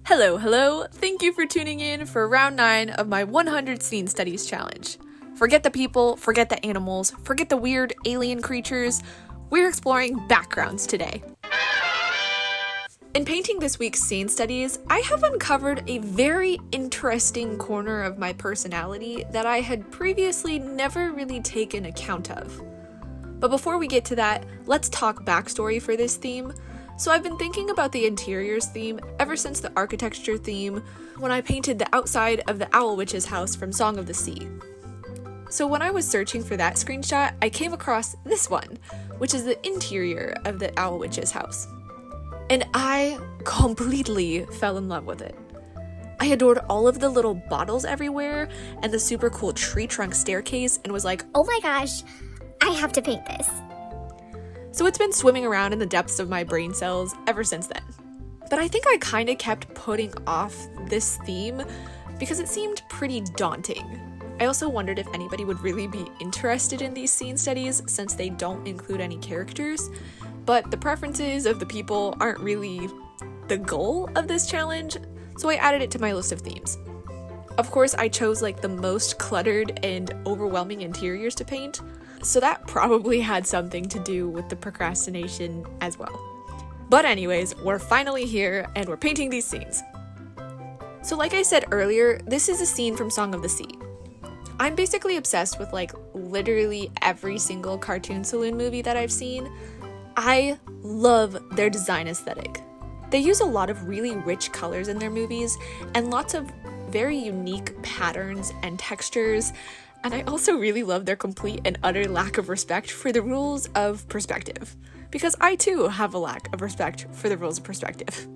Hello! Thank you for tuning in for round 9 of my 100 Scene Studies challenge. Forget the people, forget the animals, forget the weird alien creatures. We're exploring backgrounds today. In painting this week's scene studies, I have uncovered a very interesting corner of my personality that I had previously never really taken account of. But before we get to that, let's talk backstory for this theme. So I've been thinking about the interiors theme ever since the architecture theme when I painted the outside of the Owl Witch's house from Song of the Sea. So when I was searching for that screenshot, I came across this one, which is the interior of the Owl Witch's house. And I completely fell in love with it. I adored all of the little bottles everywhere and the super cool tree trunk staircase and was like, oh my gosh, I have to paint this. So it's been swimming around in the depths of my brain cells ever since then. But I think I kind of kept putting off this theme because it seemed pretty daunting. I also wondered if anybody would really be interested in these scene studies since they don't include any characters, but the preferences of the people aren't really the goal of this challenge, so I added it to my list of themes. Of course, I chose like the most cluttered and overwhelming interiors to paint, so that probably had something to do with the procrastination as well. But anyways, we're finally here and we're painting these scenes. So like I said earlier, this is a scene from Song of the Sea. I'm basically obsessed with like literally every single cartoon saloon movie that I've seen. I love their design aesthetic. They use a lot of really rich colors in their movies and lots of very unique patterns and textures. And I also really love their complete and utter lack of respect for the rules of perspective, because I too have a lack of respect for the rules of perspective.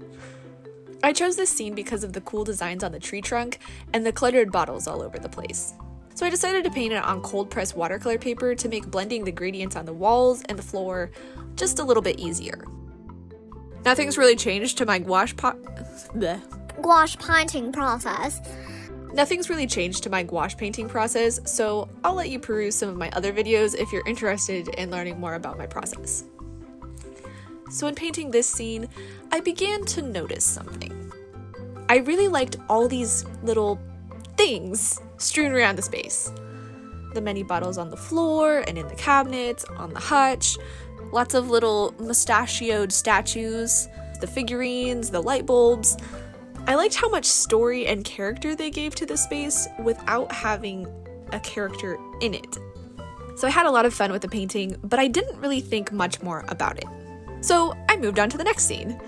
I chose this scene because of the cool designs on the tree trunk and the cluttered bottles all over the place. So I decided to paint it on cold pressed watercolor paper to make blending the gradients on the walls and the floor just a little bit easier. Nothing's really changed to my gouache painting process. Nothing's really changed to my gouache painting process, so I'll let you peruse some of my other videos if you're interested in learning more about my process. So in painting this scene, I began to notice something. I really liked all these little things strewn around the space. The many bottles on the floor and in the cabinets, on the hutch, lots of little mustachioed statues, the figurines, the light bulbs. I liked how much story and character they gave to the space without having a character in it. So I had a lot of fun with the painting, but I didn't really think much more about it. So I moved on to the next scene.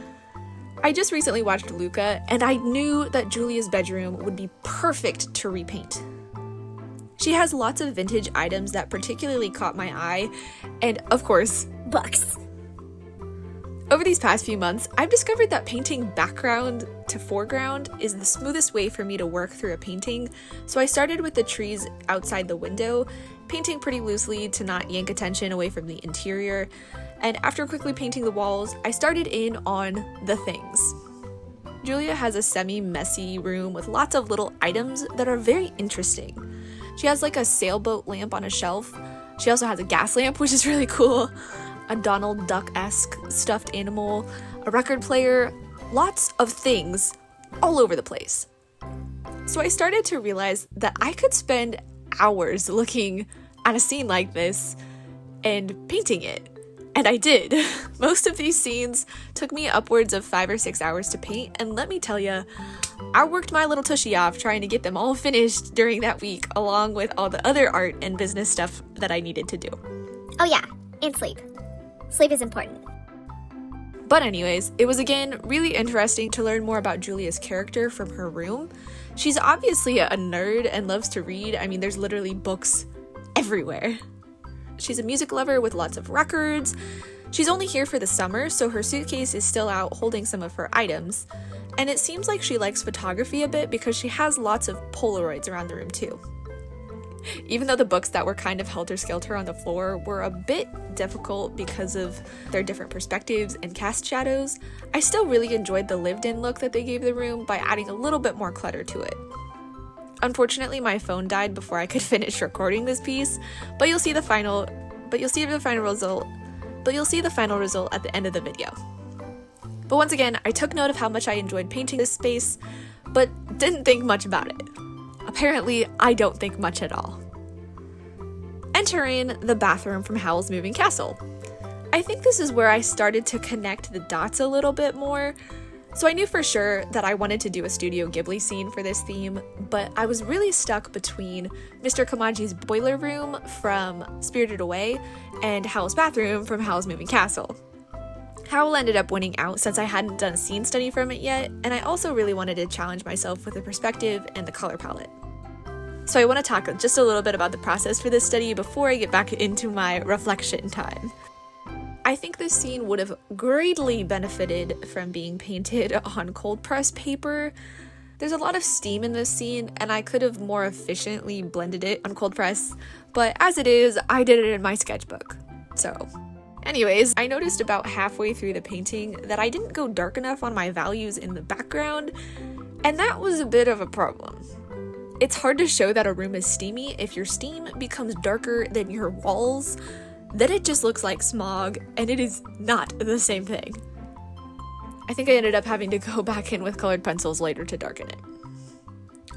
I just recently watched Luca, and I knew that Giulia's bedroom would be perfect to repaint. She has lots of vintage items that particularly caught my eye, and of course, books. Over these past few months, I've discovered that painting background to foreground is the smoothest way for me to work through a painting, so I started with the trees outside the window, painting pretty loosely to not yank attention away from the interior, and after quickly painting the walls, I started in on the things. Giulia has a semi-messy room with lots of little items that are very interesting. She has like a sailboat lamp on a shelf. She also has a gas lamp, which is really cool. A Donald Duck-esque stuffed animal, a record player, lots of things all over the place. So I started to realize that I could spend hours looking at a scene like this and painting it. And I did. Most of these scenes took me upwards of 5 or 6 hours to paint, and let me tell you, I worked my little tushy off trying to get them all finished during that week, along with all the other art and business stuff that I needed to do. Oh yeah, and sleep. Sleep is important. But anyways, it was again really interesting to learn more about Giulia's character from her room. She's obviously a nerd and loves to read. I mean, there's literally books everywhere. She's a music lover with lots of records. She's only here for the summer, so her suitcase is still out holding some of her items. And it seems like she likes photography a bit because she has lots of Polaroids around the room too. Even though the books that were kind of helter-skelter on the floor were a bit difficult because of their different perspectives and cast shadows, I still really enjoyed the lived-in look that they gave the room by adding a little bit more clutter to it. Unfortunately, my phone died before I could finish recording this piece, but you'll see the final result at the end of the video. But once again, I took note of how much I enjoyed painting this space, but didn't think much about it. Apparently, I don't think much at all. Entering the bathroom from Howl's Moving Castle. I think this is where I started to connect the dots a little bit more. So I knew for sure that I wanted to do a Studio Ghibli scene for this theme, but I was really stuck between Mr. Kamaji's boiler room from Spirited Away and Howl's bathroom from Howl's Moving Castle. Howl ended up winning out since I hadn't done a scene study from it yet, and I also really wanted to challenge myself with the perspective and the color palette. So I want to talk just a little bit about the process for this study before I get back into my reflection time. I think this scene would have greatly benefited from being painted on cold press paper. There's a lot of steam in this scene, and I could have more efficiently blended it on cold press, but as it is, I did it in my sketchbook. So, anyways, I noticed about halfway through the painting that I didn't go dark enough on my values in the background, and that was a bit of a problem. It's hard to show that a room is steamy if your steam becomes darker than your walls. Then it just looks like smog, and it is not the same thing. I think I ended up having to go back in with colored pencils later to darken it.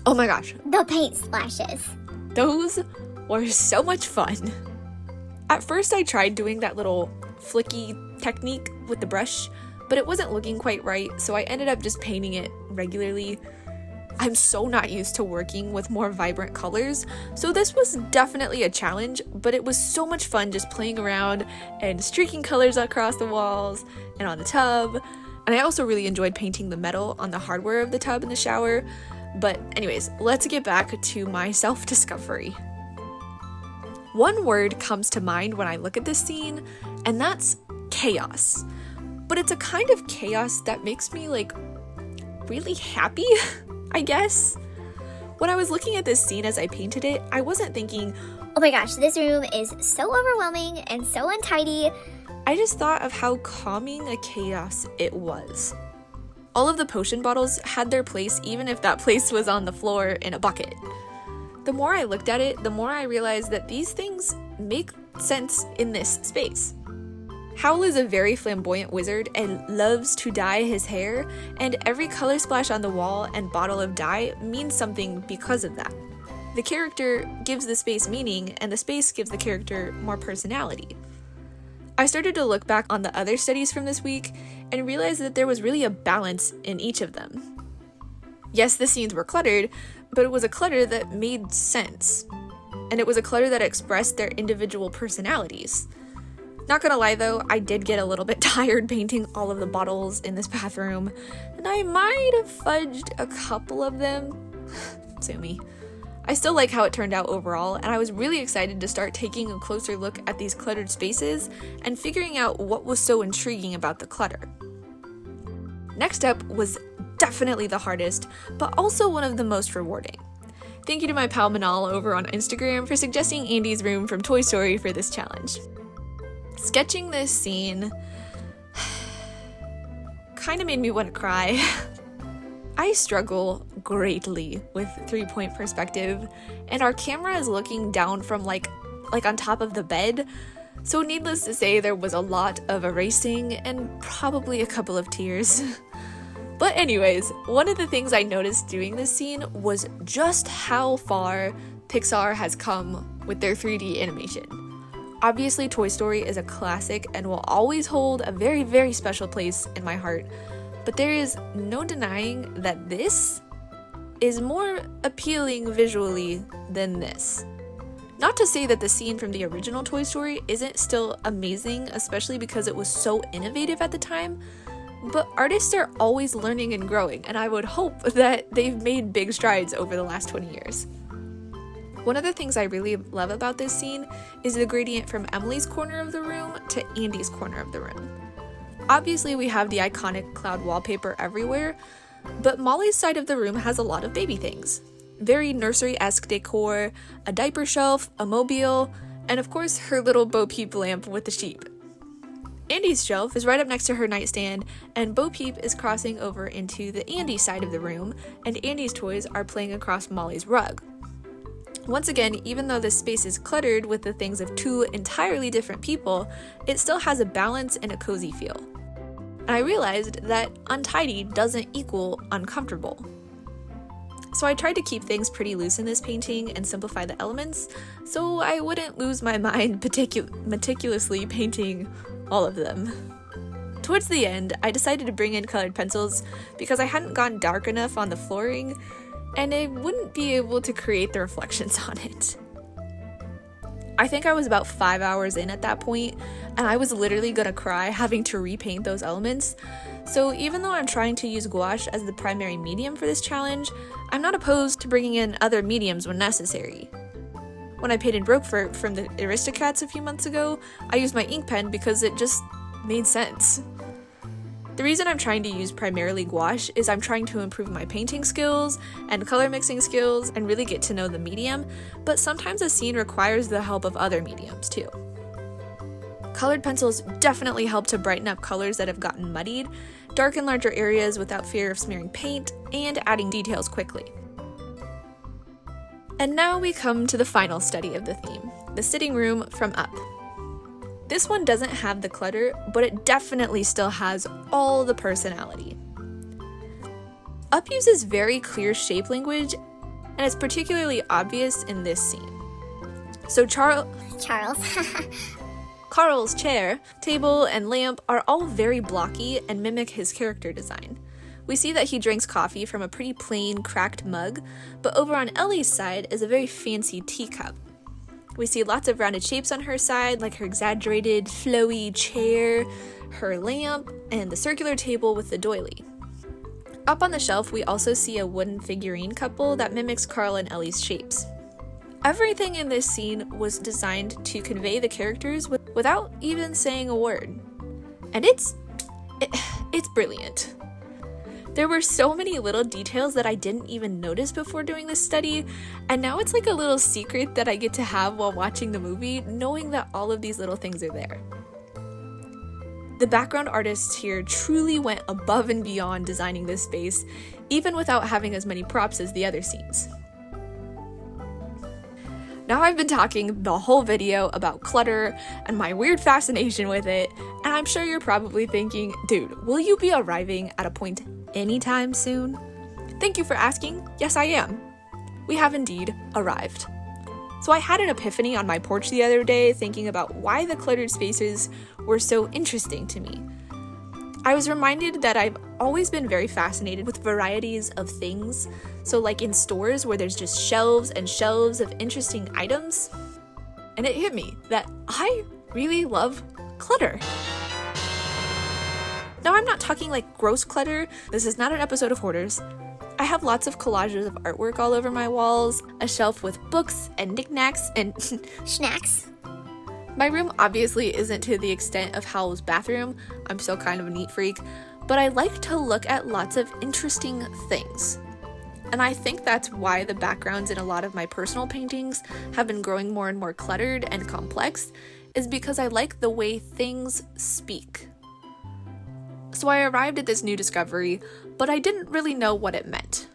Oh my gosh. The paint splashes. Those were so much fun. At first I tried doing that little flicky technique with the brush, but it wasn't looking quite right, so I ended up just painting it regularly. I'm so not used to working with more vibrant colors, so this was definitely a challenge, but it was so much fun just playing around and streaking colors across the walls and on the tub. And I also really enjoyed painting the metal on the hardware of the tub in the shower. But anyways, let's get back to my self-discovery. One word comes to mind when I look at this scene, and that's chaos. But it's a kind of chaos that makes me really happy, I guess. When I was looking at this scene as I painted it, I wasn't thinking, oh my gosh, this room is so overwhelming and so untidy. I just thought of how calming a chaos it was. All of the potion bottles had their place, even if that place was on the floor in a bucket. The more I looked at it, the more I realized that these things make sense in this space. Howl is a very flamboyant wizard and loves to dye his hair, and every color splash on the wall and bottle of dye means something because of that. The character gives the space meaning, and the space gives the character more personality. I started to look back on the other studies from this week and realized that there was really a balance in each of them. Yes, the scenes were cluttered, but it was a clutter that made sense, and it was a clutter that expressed their individual personalities. Not gonna lie though, I did get a little bit tired painting all of the bottles in this bathroom, and I might have fudged a couple of them. Sue me. I still like how it turned out overall, and I was really excited to start taking a closer look at these cluttered spaces and figuring out what was so intriguing about the clutter. Next up was definitely the hardest, but also one of the most rewarding. Thank you to my pal Manal over on Instagram for suggesting Andy's room from Toy Story for this challenge. Sketching this scene kind of made me want to cry. I struggle greatly with 3-point perspective, and our camera is looking down from like on top of the bed, so needless to say there was a lot of erasing and probably a couple of tears. But anyways, one of the things I noticed doing this scene was just how far Pixar has come with their 3D animation. Obviously, Toy Story is a classic and will always hold a very, very special place in my heart, but there is no denying that this is more appealing visually than this. Not to say that the scene from the original Toy Story isn't still amazing, especially because it was so innovative at the time, but artists are always learning and growing, and I would hope that they've made big strides over the last 20 years. One of the things I really love about this scene is the gradient from Emily's corner of the room to Andy's corner of the room. Obviously, we have the iconic cloud wallpaper everywhere, but Molly's side of the room has a lot of baby things. Very nursery-esque decor, a diaper shelf, a mobile, and of course her little Bo Peep lamp with the sheep. Andy's shelf is right up next to her nightstand, and Bo Peep is crossing over into the Andy side of the room, and Andy's toys are playing across Molly's rug. Once again, even though this space is cluttered with the things of two entirely different people, it still has a balance and a cozy feel. and I realized that untidy doesn't equal uncomfortable. So I tried to keep things pretty loose in this painting and simplify the elements, so I wouldn't lose my mind meticulously painting all of them. Towards the end, I decided to bring in colored pencils because I hadn't gone dark enough on the flooring, and I wouldn't be able to create the reflections on it. I think I was about 5 hours in at that point, and I was literally gonna cry having to repaint those elements. So even though I'm trying to use gouache as the primary medium for this challenge, I'm not opposed to bringing in other mediums when necessary. When I painted Roquefort from the Aristocats a few months ago, I used my ink pen because it just made sense. The reason I'm trying to use primarily gouache is I'm trying to improve my painting skills and color mixing skills and really get to know the medium, but sometimes a scene requires the help of other mediums too. Colored pencils definitely help to brighten up colors that have gotten muddied, darken larger areas without fear of smearing paint, and adding details quickly. And now we come to the final study of the theme, the sitting room from Up. This one doesn't have the clutter, but it definitely still has all the personality. Up uses very clear shape language, and it's particularly obvious in this scene. So Carl's chair, table, and lamp are all very blocky and mimic his character design. We see that he drinks coffee from a pretty plain, cracked mug, but over on Ellie's side is a very fancy teacup. We see lots of rounded shapes on her side, like her exaggerated, flowy chair, her lamp, and the circular table with the doily. Up on the shelf, we also see a wooden figurine couple that mimics Carl and Ellie's shapes. Everything in this scene was designed to convey the characters without even saying a word. And it's brilliant. There were so many little details that I didn't even notice before doing this study, and now it's like a little secret that I get to have while watching the movie, knowing that all of these little things are there. The background artists here truly went above and beyond designing this space, even without having as many props as the other scenes. Now I've been talking the whole video about clutter and my weird fascination with it, and I'm sure you're probably thinking, dude, will you be arriving at a point anytime soon? Thank you for asking. Yes, I am. We have indeed arrived. So I had an epiphany on my porch the other day thinking about why the cluttered spaces were so interesting to me. I was reminded that I've always been very fascinated with varieties of things. So like in stores where there's just shelves and shelves of interesting items. And it hit me that I really love clutter. Now I'm not talking like gross clutter. This is not an episode of Hoarders. I have lots of collages of artwork all over my walls, a shelf with books and knickknacks and Schnacks. My room obviously isn't to the extent of Howl's bathroom. I'm still kind of a neat freak, but I like to look at lots of interesting things. And I think that's why the backgrounds in a lot of my personal paintings have been growing more and more cluttered and complex, is because I like the way things speak. So I arrived at this new discovery, but I didn't really know what it meant.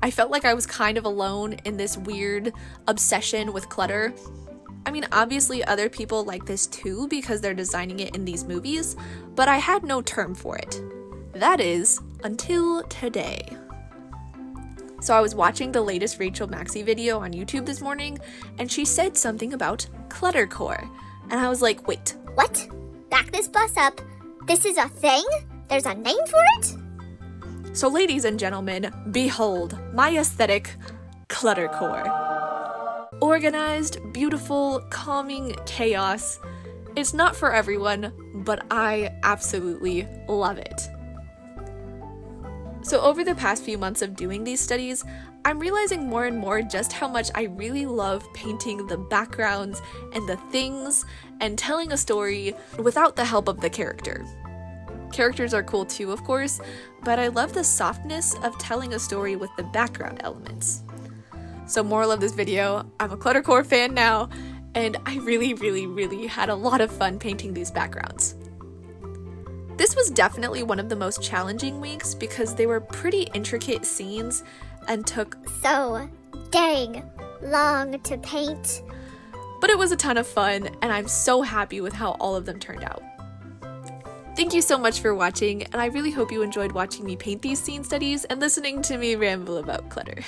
I felt like I was kind of alone in this weird obsession with clutter. I mean, obviously other people like this too because they're designing it in these movies, but I had no term for it. That is, until today. So I was watching the latest Rachel Maxey video on YouTube this morning, and she said something about cluttercore. And I was like, wait. What? Back this bus up. This is a thing? There's a name for it? So ladies and gentlemen, behold my aesthetic, cluttercore. Organized, beautiful, calming chaos. It's not for everyone, but I absolutely love it. So over the past few months of doing these studies, I'm realizing more and more just how much I really love painting the backgrounds and the things and telling a story without the help of the character. Characters are cool too, of course, but I love the softness of telling a story with the background elements. So moral of this video, I'm a cluttercore fan now, and I really had a lot of fun painting these backgrounds. This was definitely one of the most challenging weeks because they were pretty intricate scenes and took so dang long to paint. But it was a ton of fun, and I'm so happy with how all of them turned out. Thank you so much for watching, and I really hope you enjoyed watching me paint these scene studies and listening to me ramble about clutter.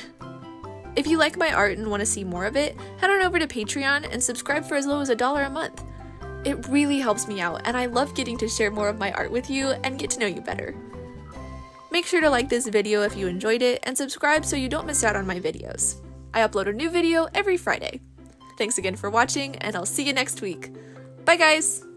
If you like my art and want to see more of it, head on over to Patreon and subscribe for as low as $1 a month. It really helps me out, and I love getting to share more of my art with you and get to know you better. Make sure to like this video if you enjoyed it, and subscribe so you don't miss out on my videos. I upload a new video every Friday. Thanks again for watching, and I'll see you next week. Bye guys!